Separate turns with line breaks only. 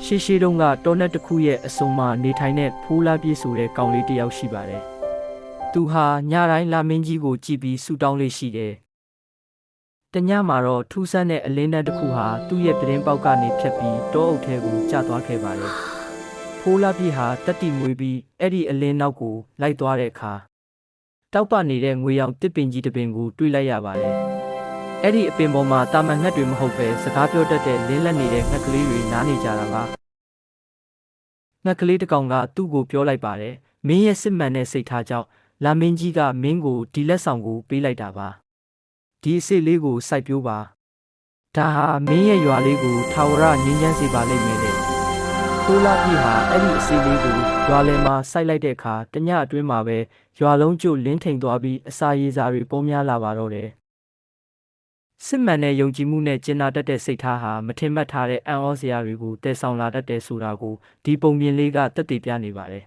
ရှေးရှေးတုန်းကတောနက်တစ်ခုရဲ့အစုံမှာနေထိုင်တဲ့ဖိုးလားပြေးဆိုတဲ့ကောင်လေးတစ်ယောက်ရှိပါတယ်။သူဟာညတိုင်းလာမင်းကြီးကိုကြည့်ပြီးဆူတောင်းလေးရှိတယ်။တညမှာတော့ထူးဆန်းတဲ့အလင်းတန်းတစ်ခုဟာသူ့ရဲ့ပြတင်းပေါက်ကနေဖြတ်ပြီးတောအုပ်ထဲကိုကျသွားခဲ့ပါတယ်။ဖိုးလားပြေးဟာတက်တီမွေးပြီးအဲ့ဒီအလင်းနောက်ကိုလိုက်သွားတဲ့အခါတောက်ပနေတဲ့ငွေရောင်တစ်ပင်ကြီးတစ်ပင်ကိုတွေ့လိုက်ရပါတယ်။အဲ့ဒီအပင်ပေါ်မှာတာမန်ငှက်တွေမဟုတ်ပဲစကားပြောတတ်တဲ့လင်းလက်နေတဲ့ငှက်ကလေးတွေနားနေကြတာပါ။ငှက်ကလေးတစ်ကောင်ကသူ့ကိုပြောလိုက်ပါတယ်။မင်းရဲ့စစ်မှန်တဲ့စိတ်ထားကြောင့်လာမင်းကြီးကမင်းကိုဒီလက်ဆောင်ကိုပေးလိုက်တာပါ။ဒီအစ်စ်လေးကိုစိုက်ပျိုးပါ။ဒါဟာမင်းရဲ့ရွာလေးကိုထာဝရငြိမ်းချမ်းစေပါလိမ့်မယ်တဲ့။ဖိုးလားပြေးဟာအဲ့ဒီအစ်စ်လေးကိုရွာလယ်မှာစိုက်လိုက်တဲ့အခါတညအတွင်းမှာပဲရွာလုံးကျို့လင်းထိန်သွားပြီးအစာရေစာတွေပုံများလာပါတော့တယ်။စစ်မှန်တဲ့ယုံကြည်မှုနဲ့ကျင်နာတတ်တဲ့စိတ်ထားဟာမထင်မှတ်ထားတဲ့အံ့ဩစရာတွေကိုတည်ဆောင်လာတတ်တယ်ဆိုတာကိုဒီပုံပြင်လေးကသက်သေပြနေပါတယ်